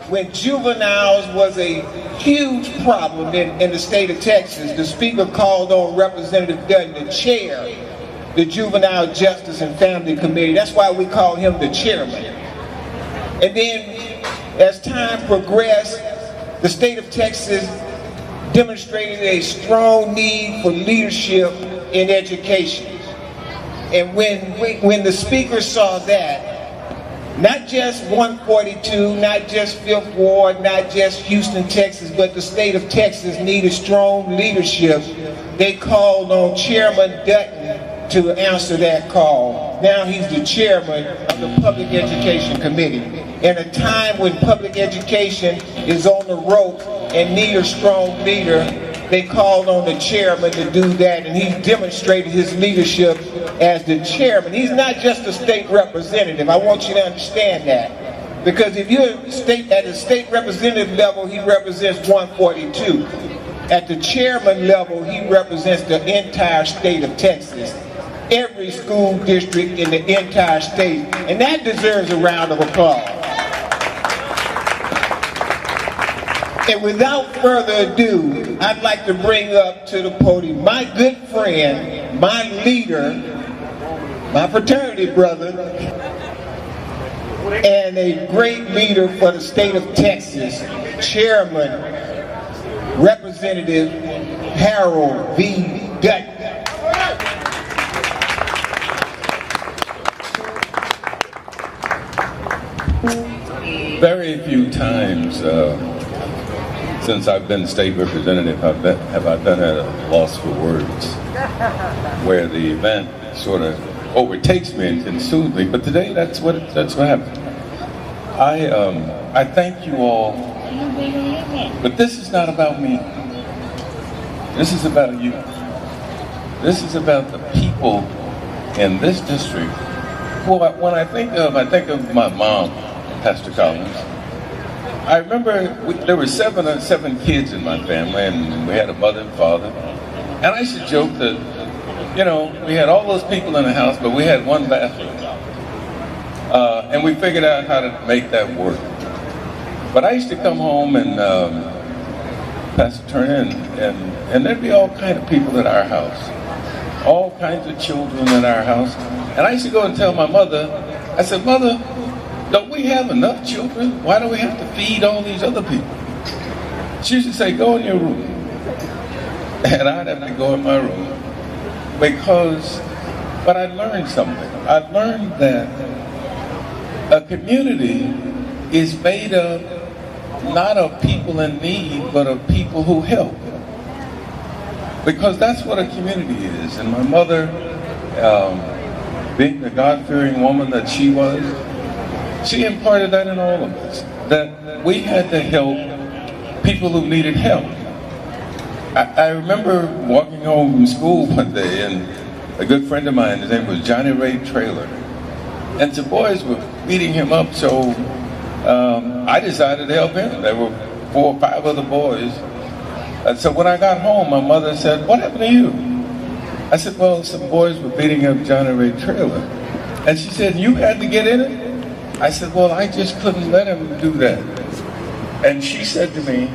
When juveniles was a huge problem in the state of Texas, the Speaker called on Representative Dutton to chair the Juvenile Justice and Family Committee. That's why we call him the chairman. And then, as time progressed, the state of Texas demonstrated a strong need for leadership in education. And when the Speaker saw that, not just 142, not just 5th Ward, not just Houston, Texas, but the state of Texas needed strong leadership, they called on Chairman Dutton to answer that call. Now he's the chairman of the Public Education Committee. In a time when public education is on the rope and need a strong leader, they called on the chairman to do that, and he's demonstrated his leadership as the chairman. He's not just a state representative. I want you to understand that. Because if you're at the state representative level, he represents 142. At the chairman level, he represents the entire state of Texas. Every school district in the entire state. And that deserves a round of applause. And without further ado, I'd like to bring up to the podium my good friend, my leader, my fraternity brother, and a great leader for the state of Texas, Chairman, Representative Harold V. Dutton. Very few times since I've been state representative have I been at a loss for words, where the event sort of overtakes me and consumes me. But today, that's what happened. I thank you all, but this is not about me. This is about you. This is about the people in this district. Well, when I think of my mom, Pastor Collins. I remember there were seven kids in my family, and we had a mother and father. And I used to joke that, you know, we had all those people in the house, but we had one bathroom. And we figured out how to make that work. But I used to come home and Pastor Turner, and there'd be all kinds of people at our house. All kinds of children in our house. And I used to go and tell my mother, I said, "Mother, don't we have enough children? Why do we have to feed all these other people?" She used to say, "Go in your room." And I'd have to go in my room but I learned something. I learned that a community is made up not of people in need, but of people who help. Because that's what a community is. And my mother, being the God-fearing woman that she was, she imparted that in all of us, that we had to help people who needed help. I remember walking home from school one day, and a good friend of mine, his name was Johnny Ray Traylor, and some boys were beating him up, so I decided to help him. There were 4 or 5 other boys. And so when I got home, my mother said, "What happened to you?" I said, "Well, some boys were beating up Johnny Ray Traylor." And she said, "You had to get in it?" I said, "Well, I just couldn't let him do that." And she said to me,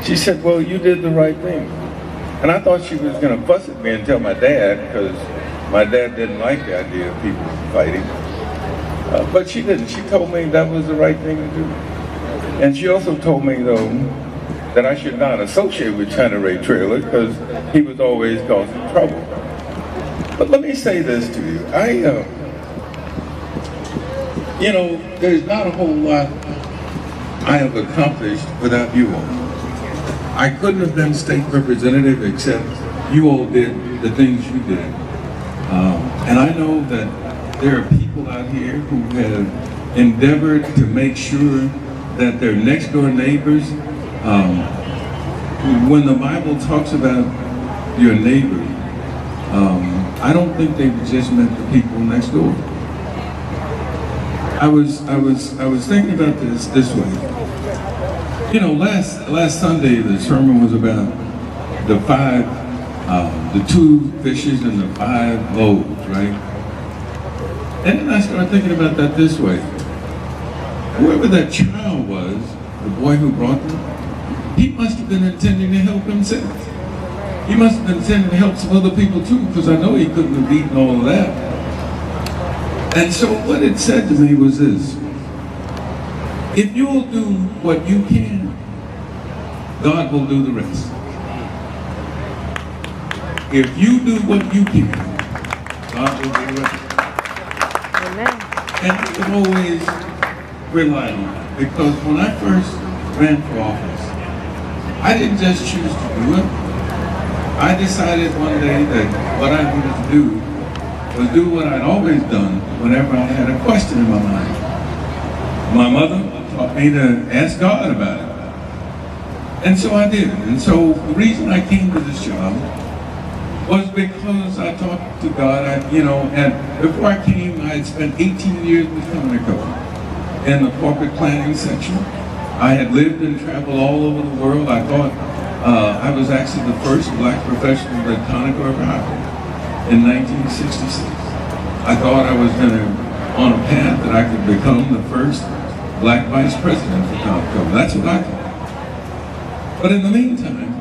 she said, "Well, you did the right thing." And I thought she was going to fuss at me and tell my dad, because my dad didn't like the idea of people fighting. But she didn't. She told me that was the right thing to do. And she also told me, though, that I should not associate with Johnny Ray Traylor because he was always causing trouble. But let me say this to you. There's not a whole lot I have accomplished without you all. I couldn't have been state representative except you all did the things you did. And I know that there are people out here who have endeavored to make sure that their next door neighbors, when the Bible talks about your neighbor, I don't think they just meant the people next door. I was thinking about this way. You know, last Sunday the sermon was about the 2 fishes and the 5 loaves, right? And then I started thinking about that this way. whoever that child was, the boy who brought them, he must have been intending to help himself. He must have been intending to help some other people too, because I know he couldn't have eaten all of that. And so what it said to me was this: if you'll do what you can, God will do the rest. If you do what you can, God will do the rest. Amen. And you can always rely on that, because when I first ran for office, I didn't just choose to do it. I decided one day that what I needed to do was do what I'd always done whenever I had a question in my mind. My mother taught me to ask God about it. And so I did. And so the reason I came to this job was because I talked to God. And before I came, I had spent 18 years with Conoco in the corporate planning section. I had lived and traveled all over the world. I thought I was actually the first black professional that Conoco ever hired in 1966. I thought I was on a path that I could become the first black vice president for Conoco. That's what I thought. But in the meantime,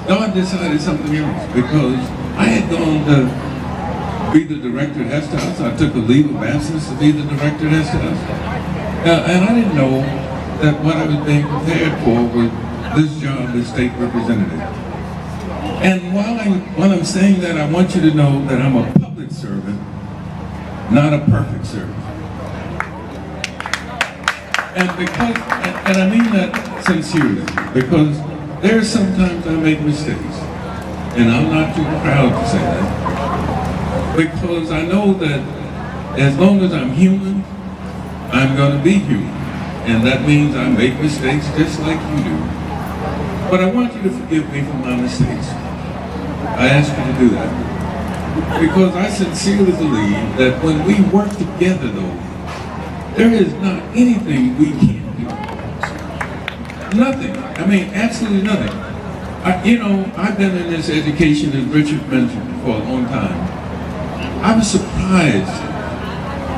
God decided something else, because I had gone to be the director at Hest House. I took a leave of absence to be the director at Hest House. And I didn't know that what I was being prepared for was this job as state representative. And while I'm saying that, I want you to know that I'm a public servant, not a perfect servant. And I mean that sincerely, because there are sometimes I make mistakes, and I'm not too proud to say that, because I know that as long as I'm human, I'm going to be human, and that means I make mistakes just like you do. But I want you to forgive me for my mistakes. I ask you to do that, because I sincerely believe that when we work together, though, there is not anything we can't do. Nothing. I mean, absolutely nothing. I've been in this education, as Richard mentioned, for a long time. I was surprised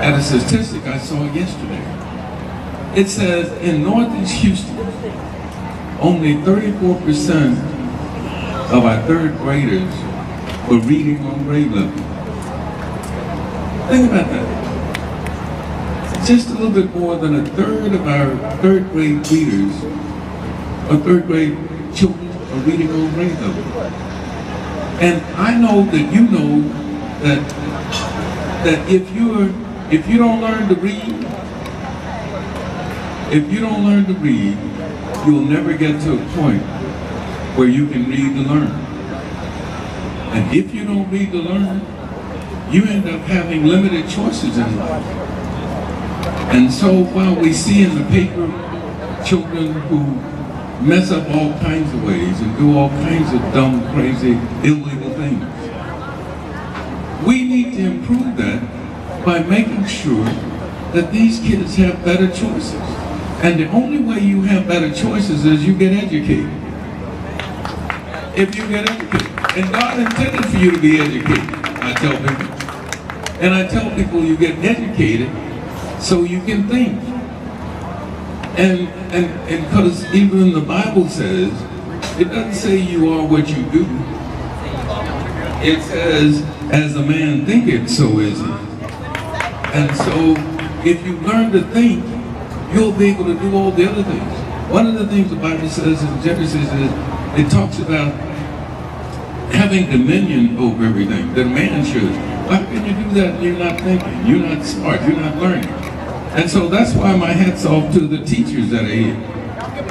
at a statistic I saw yesterday. It says in Northeast Houston, only 34% of our third graders were reading on grade level. Think about that. Just a little bit more than a third of our third grade readers, or third grade children, are reading on grade level. And I know that you know that if you don't learn to read, you'll never get to a point where you can read to learn. And if you don't read to learn, you end up having limited choices in life. And so while we see in the paper children who mess up all kinds of ways and do all kinds of dumb, crazy, illegal things, we need to improve that by making sure that these kids have better choices. And the only way you have better choices is you get educated. If you get educated. And God intended for you to be educated, I tell people. And I tell people you get educated so you can think. And because even the Bible says, it doesn't say you are what you do. It says, as a man thinketh, so is he. And so, if you learn to think, you'll be able to do all the other things. One of the things the Bible says in Genesis is, it talks about having dominion over everything, that a man should. How can you do that when you're not thinking, you're not smart, you're not learning? And so that's why my hat's off to the teachers that are here.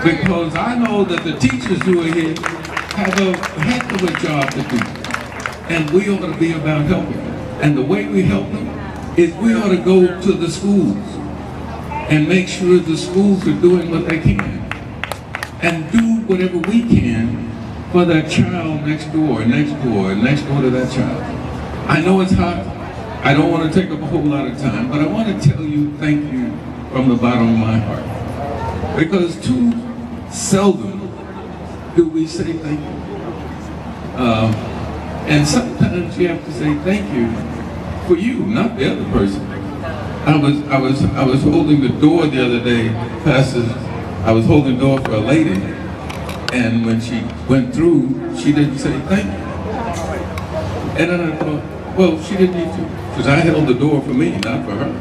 Because I know that the teachers who are here have a heck of a job to do. And we ought to be about helping them. And the way we help them is we ought to go to the schools and make sure the schools are doing what they can. And do whatever we can for that child next door to that child. I know it's hot. I don't want to take up a whole lot of time, but I want to tell you thank you from the bottom of my heart. Because too seldom do we say thank you. And sometimes you have to say thank you for you, not the other person. I I was holding the door the other day, Pastor. I was holding the door for a lady, and when she went through, she didn't say thank you. And then I thought, well, she didn't need to, because I held the door for me, not for her.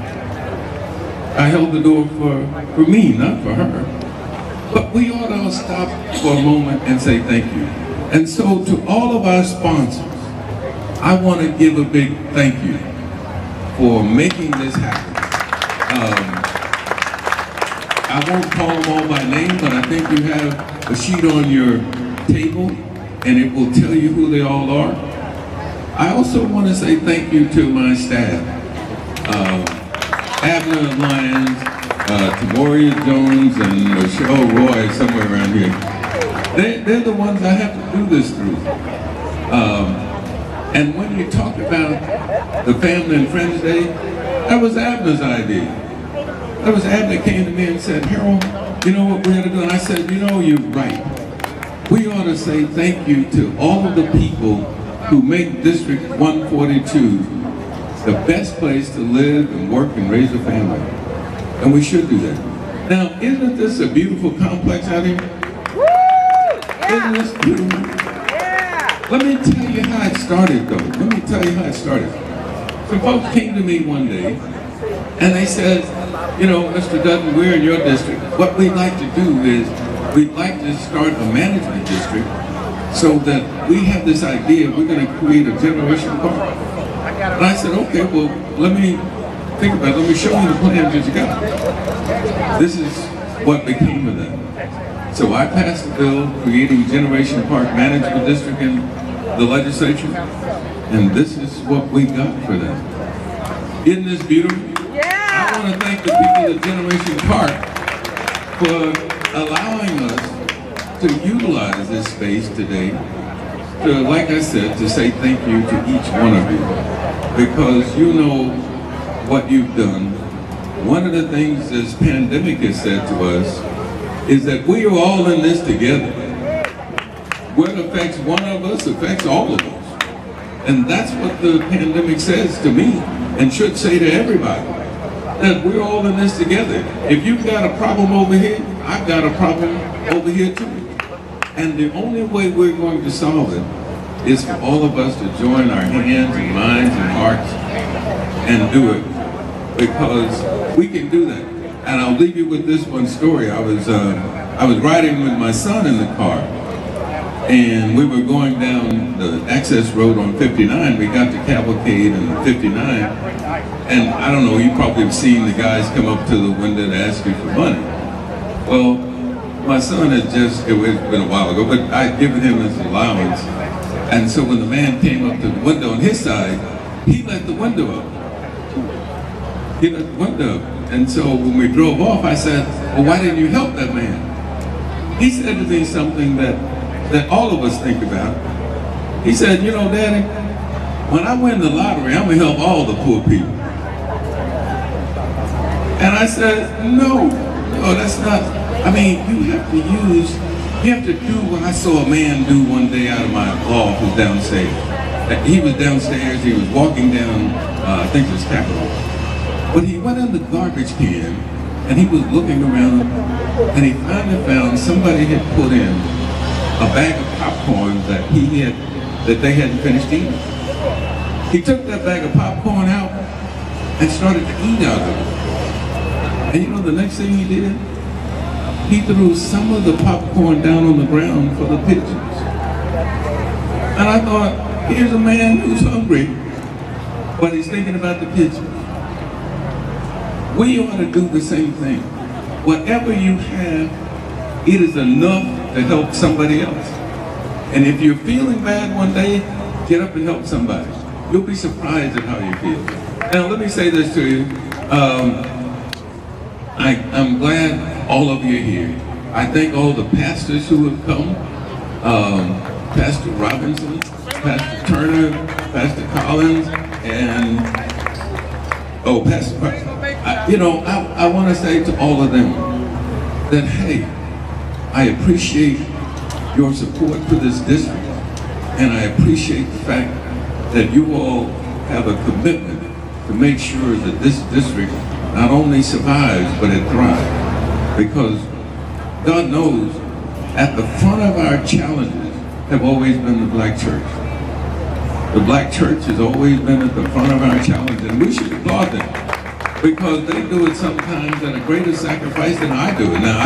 I held the door for me, not for her. But we ought to stop for a moment and say thank you. And so to all of our sponsors, I want to give a big thank you for making this happen. I won't call them all by name, but I think you have a sheet on your table, and it will tell you who they all are. I also want to say thank you to my staff. Abner Lyons, Tamoria Jones, and Michelle Roy, somewhere around here. They're the ones I have to do this through. And when you talk about the Family and Friends Day, that was Abner's idea. That was Abner came to me and said, Harold, you know what we ought to do? And I said, you know, you're right. We ought to say thank you to all of the people who make District 142 the best place to live and work and raise a family. And we should do that. Now, isn't this a beautiful complex out here? Woo! Yeah. Isn't this beautiful? Yeah. Let me tell you how it started, though. Let me tell you how it started. Some folks came to me one day, and they said, you know, Mr. Dutton, we're in your district. What we'd like to do is, we'd like to start a management district so that we have this idea, we're going to create a generation park. And I said, okay, well, let me think about it. Let me show you the plans that you got. This is what became of that. So I passed a bill creating Generation Park Management District in the legislature, and this is what we got for that. Isn't this beautiful? Yeah. I want to thank the people of Generation Park for allowing us to utilize this space today to, like I said, to say thank you to each one of you, because you know what you've done. One of the things this pandemic has said to us is that we are all in this together. What affects one of us affects all of us. And that's what the pandemic says to me, and should say to everybody, that we're all in this together. If you've got a problem over here, I've got a problem over here too. And the only way we're going to solve it is for all of us to join our hands and minds and hearts and do it, because we can do that. And I'll leave you with this one story. I was riding with my son in the car, and we were going down the access road on 59. We got to Cavalcade and 59, and I don't know, you probably have seen the guys come up to the window to ask you for money. Well, my son had just, it was been a while ago, but I'd given him his allowance. And so when the man came up to the window on his side, he let the window up. He let the window up. And so when we drove off, I said, well, why didn't you help that man? He said to me something that all of us think about. He said, you know, Daddy, when I win the lottery, I'm gonna help all the poor people. And I said, no, that's not. I mean, you have to do what I saw a man do one day out of my office downstairs. He was downstairs, he was walking down, I think it was Capitol. But he went in the garbage can, and he was looking around, and he finally found somebody had put in a bag of popcorn that they hadn't finished eating. He took that bag of popcorn out and started to eat out of it. And you know the next thing he did? He threw some of the popcorn down on the ground for the pigeons. And I thought, here's a man who's hungry, but he's thinking about the pigeons. We ought to do the same thing. Whatever you have, it is enough to help somebody else. And if you're feeling bad one day, get up and help somebody. You'll be surprised at how you feel. Now let me say this to you. I'm glad all of you are here. I thank all the pastors who have come. Pastor Robinson, Pastor Turner, Pastor Collins, and Pastor Price. I want to say to all of them that, hey, I appreciate your support for this district, and I appreciate the fact that you all have a commitment to make sure that this district not only survives, but it thrives. Because God knows, at the front of our challenges have always been the black church. The black church has always been at the front of our challenge, and we should applaud them, because they do it sometimes at a greater sacrifice than I do. Now,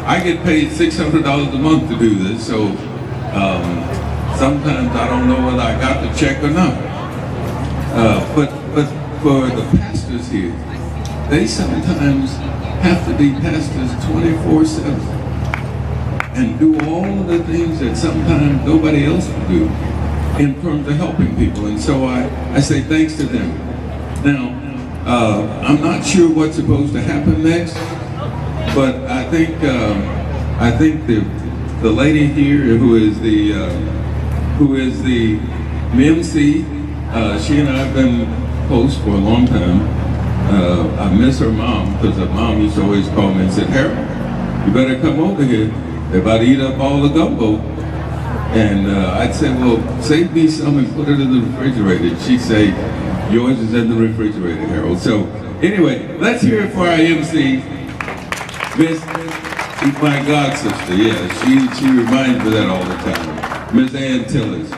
I get paid $600 a month to do this, so sometimes I don't know whether I got the check or not. But for the pastors here, they sometimes have to be pastors 24/7 and do all of the things that sometimes nobody else would do in terms of helping people. And so I say thanks to them. Now, I'm not sure what's supposed to happen next, but I think the lady here who is the MC, she and I have been close for a long time. I miss her mom, because her mom used to always call me and said, "Harold, you better come over here. They're about to eat up all the gumbo." And I'd say, "Well, save me some and put it in the refrigerator." She'd say, "Yours is in the refrigerator, Harold." So anyway, let's hear it for our MC, Miss, she's my god sister. Yeah, she reminds me of that all the time, Miss Ann Tillers.